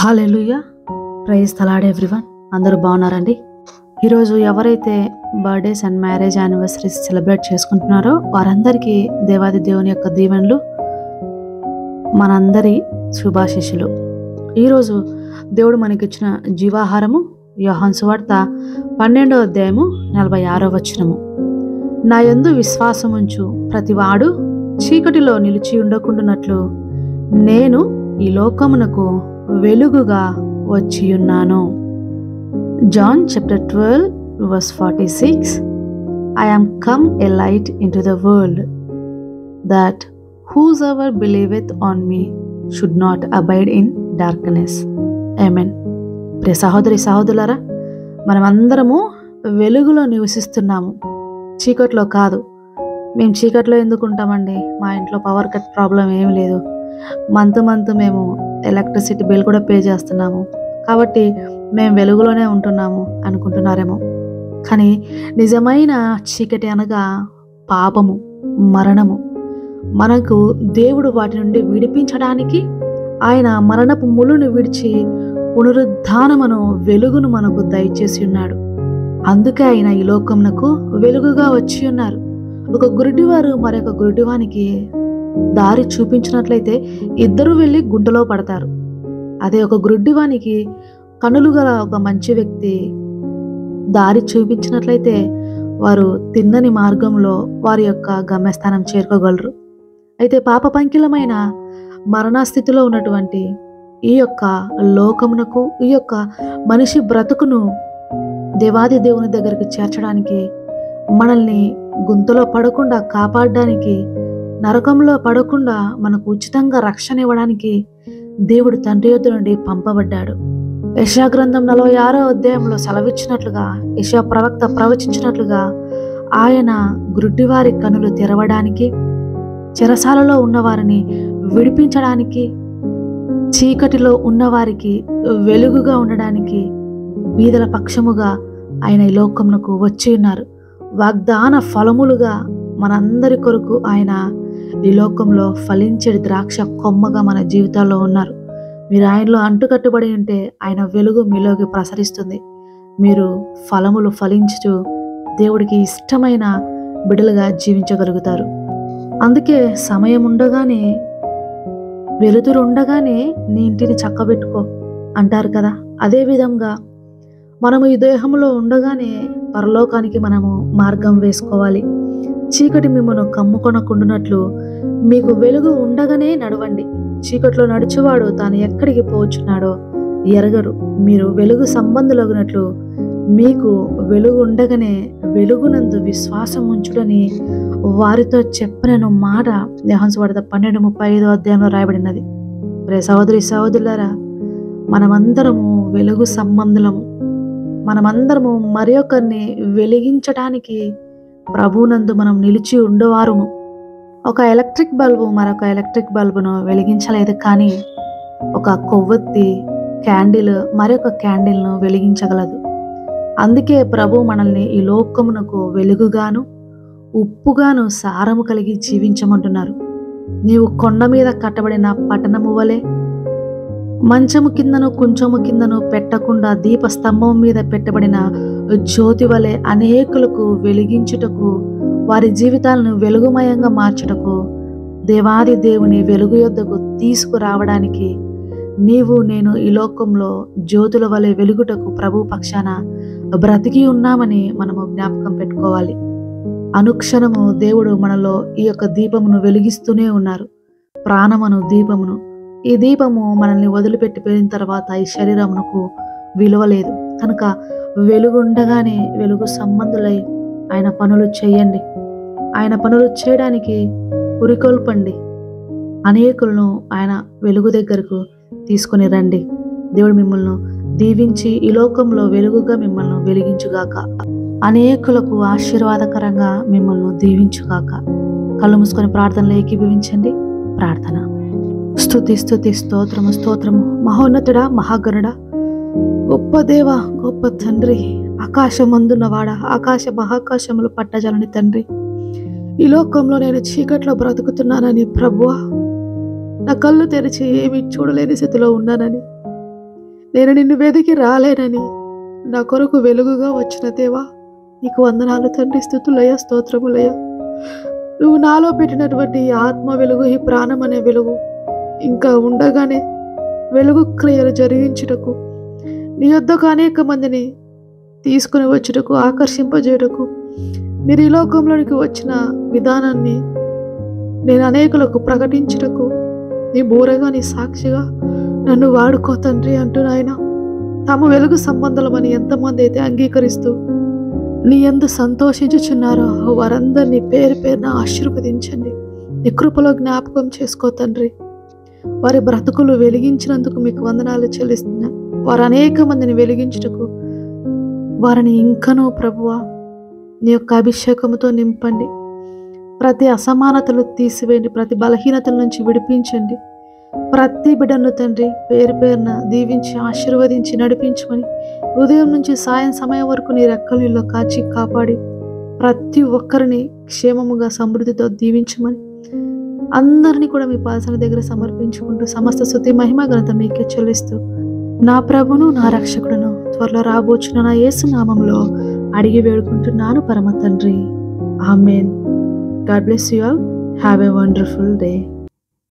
Hallelujah. Praise the Lord everyone. అందరూ బాగున్నారండి? ఈరోజు ఎవరైతే birthdays and marriage anniversaries celebrate చేసుకుంటున్నారో వారందరికీ దేవాది దేవుని యొక్క దీవెనలు, మనందరి శుభాశీస్సులు. ఈరోజు దేవుడు మనకిచ్చిన జీవాహారము యోహాను సువార్త 12వ అధ్యాయము 46వ వచనము. నా యందు విశ్వాసముంచు ప్రతివాడు చీకటిలో నిలిచి ఉండకుండానట్లు నేను ఈ లోకమునకు వెలుగుగా వచ్చియున్నాను. John chapter 12 verse 46. I am come a light into the world, that whosoever believeth on me should not abide in darkness. Amen. ప్రియ సహోదరి సహోదరులారా, మనమందరము వెలుగులో నివసిస్తున్నాము, చీకట్లో కాదు. మేము చీకట్లో ఎందుకు ఉంటామండి? మా ఇంట్లో పవర్ కట్ ప్రాబ్లం ఏమి లేదు. మంత్ మేము ఎలక్ట్రిసిటీ బిల్ కూడా పే చేస్తున్నాము, కాబట్టి మేము వెలుగులోనే ఉంటున్నాము అనుకుంటున్నారేమో. కానీ నిజమైన చీకటి అనగా పాపము, మరణము. మనకు దేవుడు వాటి నుండి విడిపించడానికి ఆయన మరణపు ములును విడిచి పునరుద్ధానమును వెలుగును మనకు దయచేసి ఉన్నాడు. అందుకే ఆయన ఈ లోకమునకు వెలుగుగా వచ్చి ఉన్నారు. ఒక గురుడివారు మరొక గురుడివానికి దారి చూపించినట్లయితే ఇద్దరు వెళ్ళి గుంటలో పడతారు. అదే ఒక గురుడివానికి కనులు గల ఒక మంచి వ్యక్తి దారి చూపించినట్లయితే వారు తిన్నని మార్గంలో వారి యొక్క గమ్యస్థానం చేరుకోగలరు. అయితే పాప పంకిలమైన మరణస్థితిలో ఉన్నటువంటి ఈ యొక్క లోకమునకు, ఈ యొక్క మనిషి బ్రతుకును దేవాది దేవుని దగ్గరికి చేర్చడానికి, మనల్ని గుంతలో పడకుండా కాపాడడానికి, నరకంలో పడకుండా మనకు ఉచితంగా రక్షణ ఇవ్వడానికి దేవుడు తండ్రి యొద్ద నుండి పంపబడ్డాడు. యెషయా గ్రంథం 46వ అధ్యాయంలో సెలవిచ్చినట్లుగా, యెషయా ప్రవక్త ప్రవచించినట్లుగా ఆయన గుడ్డివారి కనులు తెరవడానికి, చెరసాలలో ఉన్నవారిని విడిపించడానికి, చీకటిలో ఉన్నవారికి వెలుగుగా ఉండడానికి, బీదల పక్షముగా ఆయన ఈ లోకమునకు వచ్చి ఉన్నారు. వాగ్దాన ఫలములుగా మనందరి కొరకు ఆయన ఈ లోకంలో ఫలించే ద్రాక్ష కొమ్మగా మన జీవితాల్లో ఉన్నారు. మీరు ఆయనలో అంటుకట్టుబడి ఉంటే ఆయన వెలుగు మీలోకి ప్రసరిస్తుంది. మీరు ఫలములు ఫలించుతూ దేవుడికి ఇష్టమైన బిడ్డలుగా జీవించగలుగుతారు. అందుకే సమయం ఉండగానే, వెలుతురు ఉండగానే నీ ఇంటిని చక్కబెట్టుకో అంటారు కదా. అదే విధంగా మనము ఈ దేహంలో ఉండగానే పరలోకానికి మనము మార్గం వేసుకోవాలి. చీకటి మిమ్మల్ని కమ్ముకొనకుండునట్లు మీకు వెలుగు ఉండగానే నడవండి. చీకట్లో నడుచువాడు తాను ఎక్కడికి పోవచ్చున్నాడో ఎరగరు. మీరు వెలుగు సంబంధులగునట్లు మీకు వెలుగు ఉండగానే వెలుగునందు విశ్వాసం ఉంచుడని వారితో చెప్పిన మాట యోహాను సువార్త 12:35 అధ్యాయంలో రాయబడినది. రే సహోదరి సహోదరులారా, మనమందరము వెలుగు సంబంధులము. మనమందరము మరి ఒకరిని వెలిగించడానికి ప్రభువునందు మనం నిలిచి ఉండేవారుము. ఒక ఎలక్ట్రిక్ బల్బు మరొక ఎలక్ట్రిక్ బల్బును వెలిగించలేదు, కానీ ఒక కొవ్వొత్తి క్యాండిల్ మరొక క్యాండిల్ను వెలిగించగలదు. అందుకే ప్రభు మనల్ని ఈ లోకమునకు వెలుగుగాను, ఉప్పుగాను, సారము కలిగి జీవించమంటున్నారు. నీవు కొండ మీద కట్టబడిన పట్టణము వలె, మంచము కిందను కుంచము కిందను పెట్టకుండా దీపస్తంభం మీద పెట్టబడిన జ్యోతి వలె అనేకులకు వెలిగించుటకు, వారి జీవితాలను వెలుగుమయంగా మార్చుటకు, దేవాది దేవుని వెలుగు యొద్దకు తీసుకురావడానికి నీవు నేను ఈ లోకంలో జ్యోతుల వలె వెలుగుటకు ప్రభు పక్షాన బ్రతికి ఉన్నామని మనము జ్ఞాపకం పెట్టుకోవాలి. అనుక్షణము దేవుడు మనలో ఈ యొక్క దీపమును వెలిగిస్తూనే ఉన్నారు, ప్రాణమును దీపమును. ఈ దీపము మనల్ని వదిలిపెట్టి పోయిన తర్వాత ఈ శరీరమునకు విలువ లేదు. కనుక వెలుగుండగానే వెలుగు సంబంధులై ఆయన పనులు చేయండి. ఆయన పనులు చేయడానికి పురికొల్పండి. అనేకులను ఆయన వెలుగు దగ్గరకు తీసుకుని రండి. దేవుడు మిమ్మల్ని దీవించి ఈ లోకంలో వెలుగుగా మిమ్మల్ని వెలిగించుగాక. అనేకులకు ఆశీర్వాదకరంగా మిమ్మల్ని దీవించుగాక. కళ్ళు మూసుకొని ప్రార్థనలో ఏకీభవించండి. ప్రార్థన. స్తుతి స్తుతి స్తోత్రము స్తోత్రము. మహోన్నతుడా, మహాగణుడా, గొప్ప దేవ, గొప్ప తండ్రి, ఆకాశమందున్నవాడ, ఆకాశ మహాకాశములు పట్టజలని తండ్రి, ఈ లోకంలో నేను చీకట్లో బ్రతుకుతున్నానని ప్రభువా, నా కళ్ళు తెరిచి ఏమీ చూడలేని స్థితిలో ఉన్నానని నేను నిన్ను వెదికి రాలేనని నా కొరకు వెలుగుగా వచ్చిన దేవా, నీకు వందనాలు తండ్రి. స్తుతులయ్యా, స్తోత్రములయ్యా. నువ్వు నాలో పెట్టినటువంటి ఈ ఆత్మ వెలుగు, ఈ ప్రాణం అనే వెలుగు ఇంకా ఉండగానే వెలుగు క్రియలు జరిగించుటకు, నీ యొద్దకు అనేక మందిని తీసుకుని వచ్చుటకు, ఆకర్షింపజేయుటకు, మీరు ఈ లోకంలోనికి వచ్చిన విధానాన్ని నేను అనేకులకు ప్రకటించుటకు, నీ బూరగా, నీ సాక్షిగా నన్ను వాడుకో తండ్రి అంటూ నాయన, తమ వెలుగు సంబంధమని ఎంతమంది అయితే అంగీకరిస్తూ నీ యందు సంతోషించుచున్నారో వారందరినీ పేరు పేరున ఆశీర్వదించండి. నీ కృపలో జ్ఞాపకం చేసుకో తండ్రి. వారి బ్రతుకులు వెలిగించినందుకు మీకు వందనాలు చెల్లిస్తున్నా. వారు అనేక మందిని వెలిగించుటకు వారిని ఇంకనూ ప్రభువా నీ యొక్క అభిషేకముతో నింపండి. ప్రతి అసమానతలు తీసివేయండి, ప్రతి బలహీనతల నుంచి విడిపించండి. ప్రతి బిడ్డను తండ్రి పేరు పేరున దీవించి ఆశీర్వదించి నడిపించమని, ఉదయం నుంచి సాయం సమయం వరకు నీ రెక్కలలో కాచి కాపాడి ప్రతి ఒక్కరిని క్షేమముగా సమృద్ధితో దీవించమని, అందరినీ కూడా మీ పాదసన దగ్గర సమర్పించుకుంటూ సమస్త స్తుతి మహిమ ఘనత మీకే చెల్లిస్తూ నా ప్రభును నా రక్షకుడును త్వరలో రాబోచున్న నా యేసు నామంలో అడిగి వేడుకుంటున్నాను పరమ తండ్రి. Amen. God bless you all. Have a wonderful day.